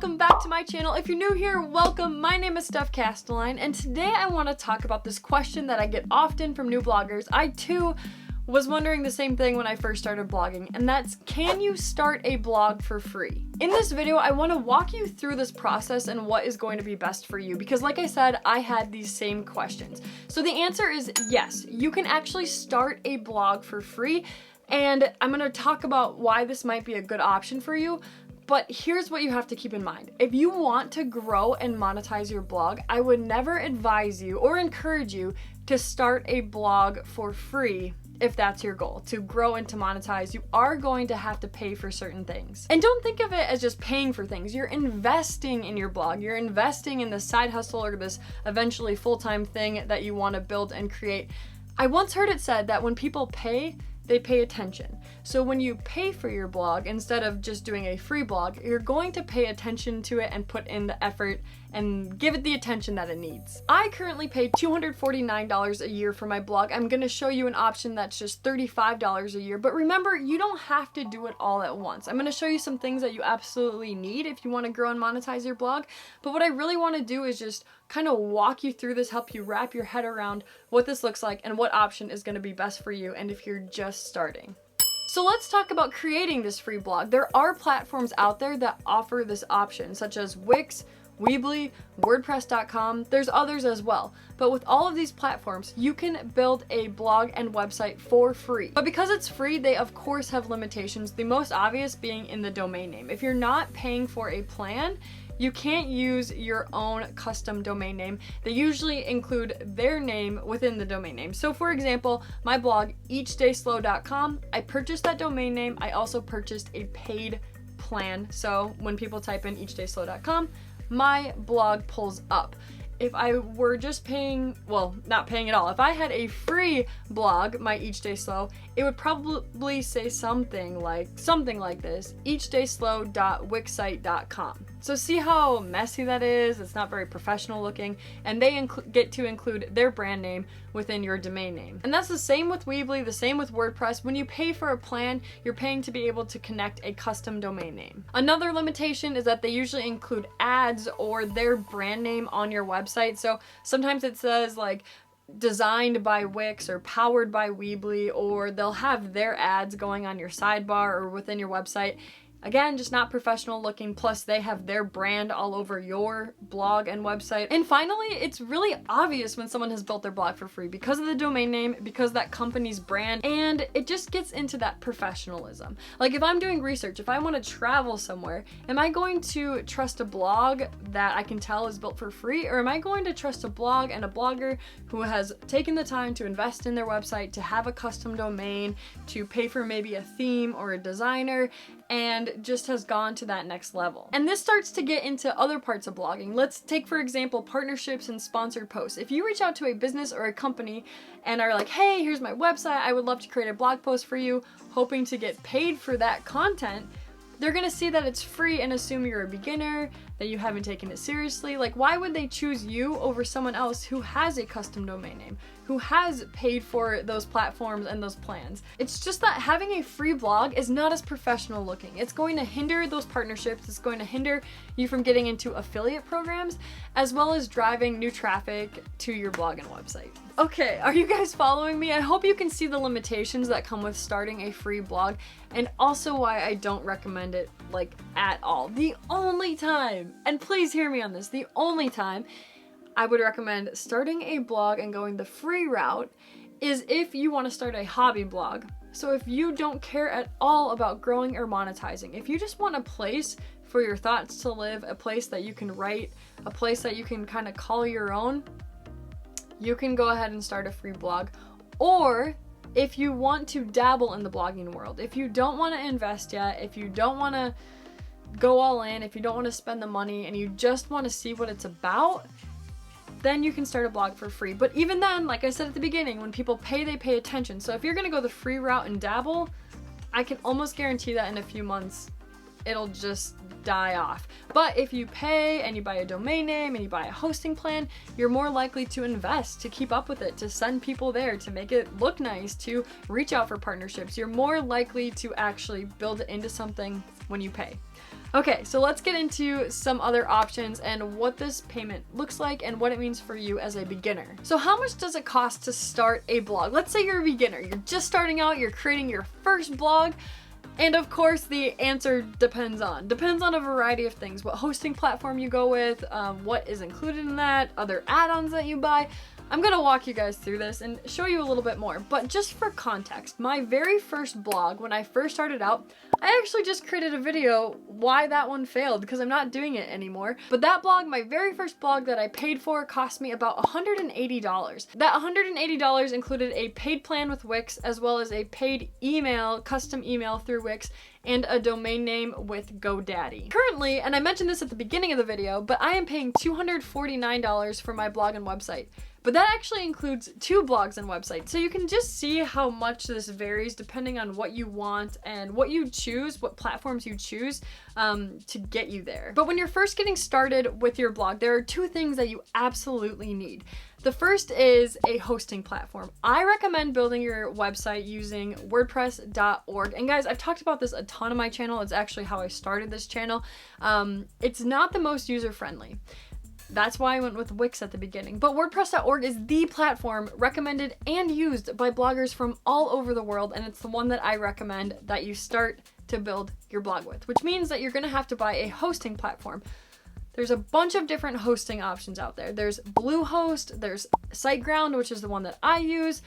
welcome back to my channel. If you're new here, welcome. My name is Steph Castelein, and today I want to talk about this question that I get often from new bloggers. I too was wondering the same thing when I first started blogging, and that's, can you start a blog for free? In this video, I want to walk you through this process and what is going to be best for you, because like I said, I had these same questions. So the answer is yes, you can actually start a blog for free, and I'm going to talk about why this might be a good option for you. But here's what you have to keep in mind. If you want to grow and monetize your blog, I would never advise you or encourage you to start a blog for free. If that's your goal, to grow and to monetize, you are going to have to pay for certain things. And don't think of it as just paying for things. You're investing in your blog. You're investing in this side hustle or this eventually full-time thing that you want to build and create. I once heard it said that when people pay, they pay attention. So when you pay for your blog, instead of just doing a free blog, you're going to pay attention to it and put in the effort and give it the attention that it needs. I currently pay $249 a year for my blog. I'm gonna show you an option that's just $35 a year, but remember, you don't have to do it all at once. I'm gonna show you some things that you absolutely need if you wanna grow and monetize your blog, but what I really wanna do is just kind of walk you through this, help you wrap your head around what this looks like and what option is gonna be best for you and if you're just starting. So let's talk about creating this free blog. There are platforms out there that offer this option, such as Wix, Weebly, WordPress.com, there's others as well. But with all of these platforms, you can build a blog and website for free. But because it's free, they of course have limitations, the most obvious being in the domain name. If you're not paying for a plan, you can't use your own custom domain name. They usually include their name within the domain name. So for example, my blog, eachdayslow.com, I purchased that domain name. I also purchased a paid plan. So when people type in eachdayslow.com, my blog pulls up. If I were just paying, well, not paying at all, if I had a free blog, my Each Day Slow, it would probably say something like this, eachdayslow.wixsite.com. So see how messy that is? It's not very professional looking, and they get to include their brand name within your domain name. And that's the same with Weebly, the same with WordPress. When you pay for a plan, you're paying to be able to connect a custom domain name. Another limitation is that they usually include ads or their brand name on your website. So sometimes it says like designed by Wix or powered by Weebly, or they'll have their ads going on your sidebar or within your website. Again, just not professional looking, plus they have their brand all over your blog and website. And finally, it's really obvious when someone has built their blog for free because of the domain name, because that company's brand, and it just gets into that professionalism. Like if I'm doing research, if I want to travel somewhere, am I going to trust a blog that I can tell is built for free, or am I going to trust a blog and a blogger who has taken the time to invest in their website, to have a custom domain, to pay for maybe a theme or a designer, and just has gone to that next level? And this starts to get into other parts of blogging. Let's take, for example, partnerships and sponsored posts. If you reach out to a business or a company and are like, hey, here's my website, I would love to create a blog post for you, hoping to get paid for that content, they're gonna see that it's free and assume you're a beginner, that you haven't taken it seriously. Like, why would they choose you over someone else who has a custom domain name, who has paid for those platforms and those plans? It's just that having a free blog is not as professional looking. It's going to hinder those partnerships. It's going to hinder you from getting into affiliate programs, as well as driving new traffic to your blog and website. Okay, are you guys following me? I hope you can see the limitations that come with starting a free blog, and also why I don't recommend it like at all. The only time, and please hear me on this, the only time I would recommend starting a blog and going the free route is if you want to start a hobby blog. So if you don't care at all about growing or monetizing, if you just want a place for your thoughts to live, a place that you can write, a place that you can kind of call your own, you can go ahead and start a free blog. Or if you want to dabble in the blogging world, if you don't want to invest yet, if you don't want to go all in, if you don't want to spend the money and you just want to see what it's about, then you can start a blog for free. But even then, like I said at the beginning, when people pay, they pay attention. So if you're gonna go the free route and dabble, I can almost guarantee that in a few months, it'll just die off. But if you pay and you buy a domain name and you buy a hosting plan, you're more likely to invest, to keep up with it, to send people there, to make it look nice, to reach out for partnerships. You're more likely to actually build it into something when you pay. Okay, so let's get into some other options and what this payment looks like and what it means for you as a beginner. So how much does it cost to start a blog? Let's say you're a beginner, you're just starting out, you're creating your first blog. And of course, the answer depends on a variety of things. What hosting platform you go with, what is included in that, other add-ons that you buy. I'm gonna walk you guys through this and show you a little bit more. But just for context, my very first blog, when I first started out, I actually just created a video why that one failed because I'm not doing it anymore. But that blog, my very first blog that I paid for, cost me about $180. That $180 included a paid plan with Wix as well as a paid email, custom email through Wix, and a domain name with GoDaddy. Currently, and I mentioned this at the beginning of the video, but I am paying $249 for my blog and website. But that actually includes 2 blogs and websites. So you can just see how much this varies depending on what you want and what you choose, what platforms you choose to get you there. But when you're first getting started with your blog, there are 2 things that you absolutely need. The first is a hosting platform. I recommend building your website using WordPress.org. And guys, I've talked about this a ton on my channel. It's actually how I started this channel. It's not the most user-friendly. That's why I went with Wix at the beginning. But WordPress.org is the platform recommended and used by bloggers from all over the world, and it's the one that I recommend that you start to build your blog with, which means that you're gonna have to buy a hosting platform. There's a bunch of different hosting options out there. There's Bluehost, there's SiteGround, which is the one that I use.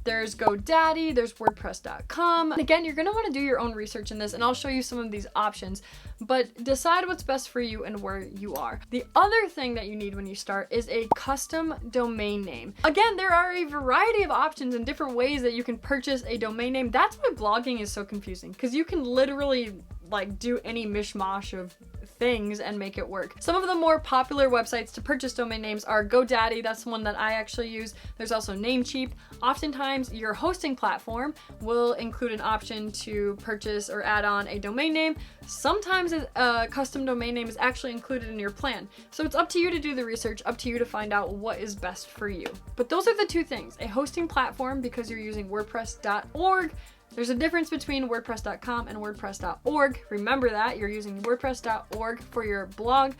There's GoDaddy, there's WordPress.com. Again, you're gonna wanna do your own research in this, and I'll show you some of these options, but decide what's best for you and where you are. The other thing that you need when you start is a custom domain name. Again, there are a variety of options and different ways that you can purchase a domain name. That's why blogging is so confusing, because you can literally like do any mishmash of things and make it work. Some of the more popular websites to purchase domain names are GoDaddy, that's the one that I actually use. There's also Namecheap. Oftentimes your hosting platform will include an option to purchase or add on a domain name. Sometimes a custom domain name is actually included in your plan. So it's up to you to do the research, up to you to find out what is best for you. But those are the 2 things, a hosting platform because you're using WordPress.org. There's a difference between WordPress.com and WordPress.org. Remember that, you're using WordPress.org for your blog,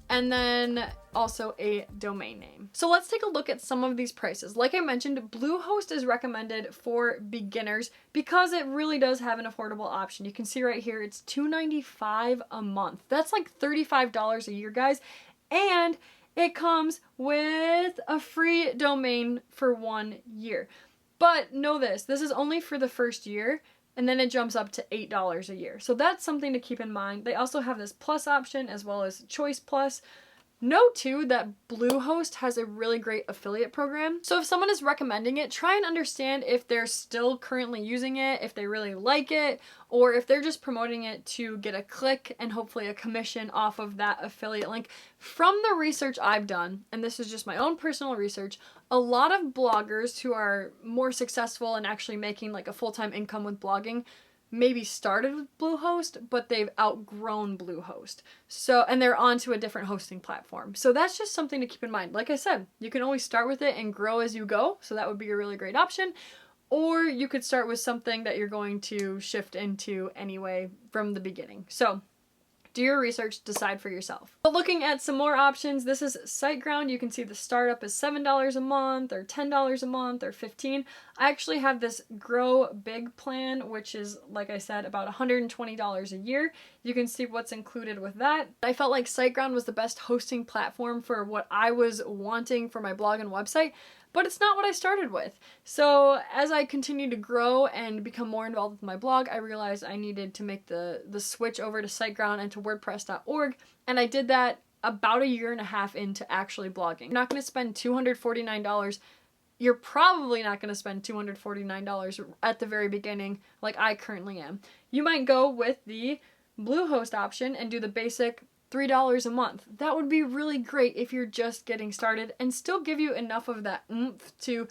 and then also a domain name. So let's take a look at some of these prices. Like I mentioned, Bluehost is recommended for beginners because it really does have an affordable option. You can see right here, it's $295 a month. That's like $35 a year, guys. And it comes with a free domain for 1 year. But know this is only for the first year, and then it jumps up to $8 a year. So that's something to keep in mind. They also have this Plus option as well as Choice Plus. Note too that Bluehost has a really great affiliate program. So if someone is recommending it, try and understand if they're still currently using it, if they really like it, or if they're just promoting it to get a click and hopefully a commission off of that affiliate link. From the research I've done, and this is just my own personal research, a lot of bloggers who are more successful and actually making like a full-time income with blogging maybe started with Bluehost, but they've outgrown Bluehost. So, and they're onto a different hosting platform. So that's just something to keep in mind. Like I said, you can always start with it and grow as you go. So that would be a really great option. Or you could start with something that you're going to shift into anyway from the beginning. So do your research, decide for yourself. But looking at some more options, this is SiteGround. You can see the startup is $7 a month or $10 a month or $15. I actually have this Grow Big plan, which is, like I said, about $120 a year. You can see what's included with that. I felt like SiteGround was the best hosting platform for what I was wanting for my blog and website, but it's not what I started with. So as I continued to grow and become more involved with my blog, I realized I needed to make the switch over to SiteGround and to WordPress.org, and I did that about a year and a half into actually blogging. You're not going to spend $249. You're probably not going to spend $249 at the very beginning like I currently am. You might go with the Bluehost option and do the basic $3 a month. That would be really great if you're just getting started and still give you enough of that oomph to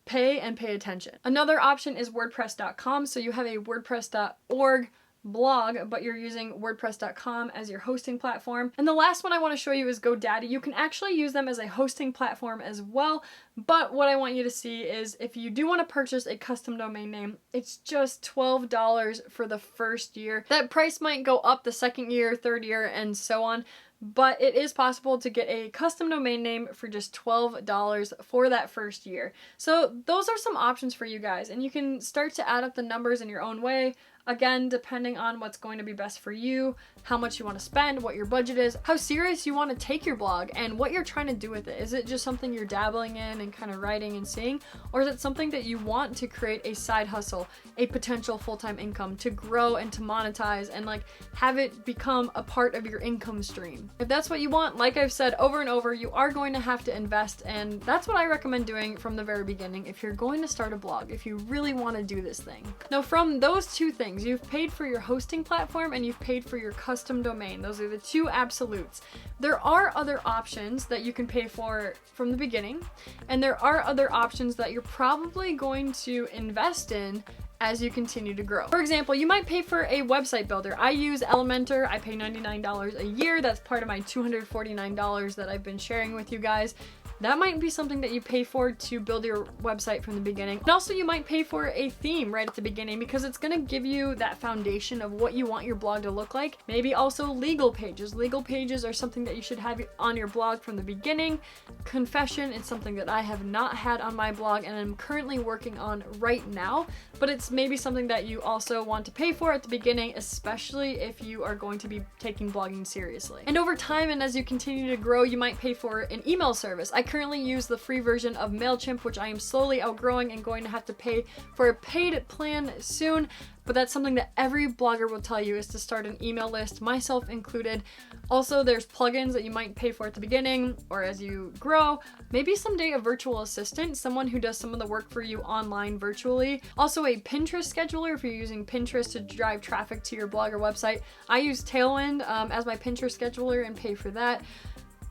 pay and pay attention. Another option is WordPress.com. So you have a WordPress.org blog, but you're using WordPress.com as your hosting platform. And the last one I want to show you is GoDaddy. You can actually use them as a hosting platform as well, but what I want you to see is if you do want to purchase a custom domain name, it's just $12 for the first year. That price might go up the second year, third year, and so on. But it is possible to get a custom domain name for just $12 for that first year. So those are some options for you guys, and you can start to add up the numbers in your own way. Again, depending on what's going to be best for you, how much you want to spend, what your budget is, how serious you want to take your blog, and what you're trying to do with it. Is it just something you're dabbling in and kind of writing and seeing? Or is it something that you want to create a side hustle, a potential full-time income to grow and to monetize and like have it become a part of your income stream? If that's what you want, like I've said over and over, you are going to have to invest, and that's what I recommend doing from the very beginning if you're going to start a blog, if you really want to do this thing. Now, from those two things, you've paid for your hosting platform and you've paid for your custom domain. Those are the two absolutes. There are other options that you can pay for from the beginning, and there are other options that you're probably going to invest in as you continue to grow. For example, you might pay for a website builder. I use Elementor. I pay $99 a year. That's part of my $249 that I've been sharing with you guys. That might be something that you pay for to build your website from the beginning. And also you might pay for a theme right at the beginning because it's gonna give you that foundation of what you want your blog to look like. Maybe also legal pages. Legal pages are something that you should have on your blog from the beginning. Confession is something that I have not had on my blog and I'm currently working on right now, but it's maybe something that you also want to pay for at the beginning, especially if you are going to be taking blogging seriously. And over time and as you continue to grow, you might pay for an email service. I currently use the free version of MailChimp, which I am slowly outgrowing and going to have to pay for a paid plan soon. But that's something that every blogger will tell you is to start an email list, myself included. Also, there's plugins that you might pay for at the beginning or as you grow. Maybe someday a virtual assistant, someone who does some of the work for you online virtually. Also a Pinterest scheduler if you're using Pinterest to drive traffic to your blog or website. I use Tailwind as my Pinterest scheduler and pay for that.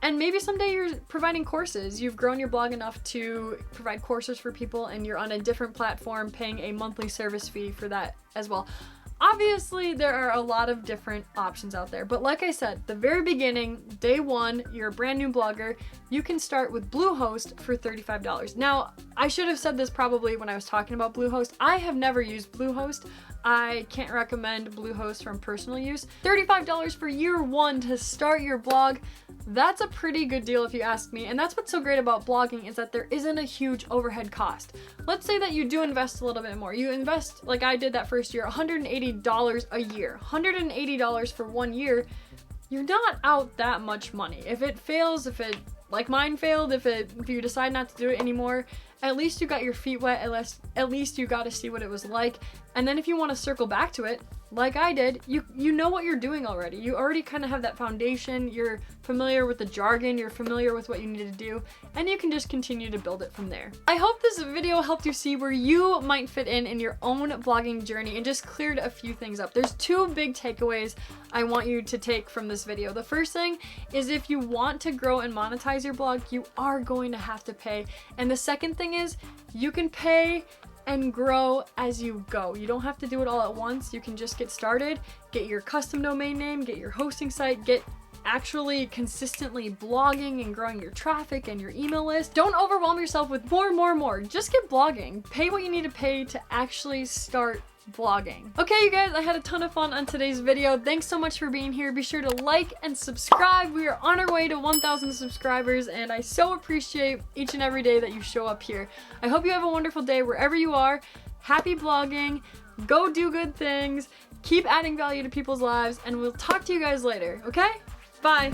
And maybe someday you're providing courses. You've grown your blog enough to provide courses for people and you're on a different platform paying a monthly service fee for that as well. Obviously, there are a lot of different options out there, but like I said, the very beginning, day one, you're a brand new blogger, you can start with Bluehost for $35. Now, I should have said this probably when I was talking about Bluehost. I have never used Bluehost. I can't recommend Bluehost from personal use. $35 for year one to start your blog. That's a pretty good deal if you ask me, and that's what's so great about blogging is that there isn't a huge overhead cost. Let's say that you do invest a little bit more. You invest, like I did that first year, $180 a year. $180 for 1 year, you're not out that much money. If it fails, like mine failed, if you decide not to do it anymore, at least you got your feet wet, at least you got to see what it was like. And then if you want to circle back to it, like I did, you know what you're doing already. You already kind of have that foundation, you're familiar with the jargon, you're familiar with what you need to do, and you can just continue to build it from there. I hope this video helped you see where you might fit in your own blogging journey and just cleared a few things up. There's two big takeaways I want you to take from this video. The first thing is if you want to grow and monetize your blog, you are going to have to pay. And the second thing is you can pay and grow as you go. You don't have to do it all at once. You can just get started, get your custom domain name, get your hosting site, get actually consistently blogging and growing your traffic and your email list. Don't overwhelm yourself with more. Just get blogging. Pay what you need to pay to actually start blogging. Okay, you guys, I had a ton of fun on today's video. Thanks so much for being here. Be sure to like and subscribe. We are on our way to 1,000 subscribers, and I so appreciate each and every day that you show up here. I hope you have a wonderful day wherever you are. Happy blogging. Go do good things. Keep adding value to people's lives, and we'll talk to you guys later, okay? Bye.